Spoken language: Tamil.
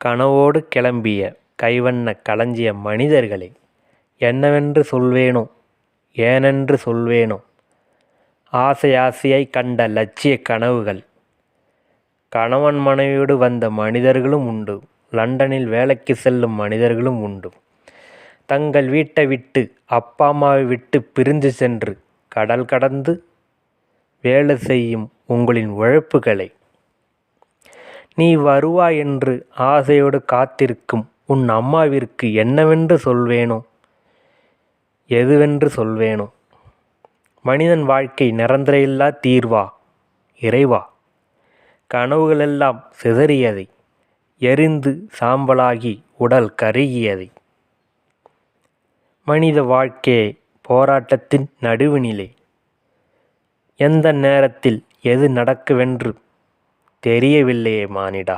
கனவோடு கிளம்பிய கைவண்ண களஞ்சிய மனிதர்களே, என்னவென்று சொல்வேனோ, ஏனென்று சொல்வேனோ. ஆசையாய் கண்ட லட்சிய கனவுகள். கணவன் மனைவியோடு வந்த மனிதர்களும் உண்டு. லண்டனில் வேலைக்கு செல்லும் மனிதர்களும் உண்டு. தங்கள் வீட்டை விட்டு, அப்பா அம்மாவை விட்டு பிரிந்து சென்று கடல் கடந்து வேலை செய்யும் உங்களின் உழைப்புகளை, நீ வருவாய் என்று ஆசையோடு காத்திருக்கும் உன் அம்மாவிற்கு என்னவென்று சொல்வேனோ, எதுவென்று சொல்வேனோ. மனிதன் வாழ்க்கை நிரந்தர தீர்வா இறைவா? கனவுகளெல்லாம் சிதறியதை, எரிந்து சாம்பலாகி உடல் கருகியதை. மனித வாழ்க்கையை போராட்டத்தின் நடுவினிலே, எந்த நேரத்தில் எது நடக்குவென்று தெரியவில்லையே மானிடா.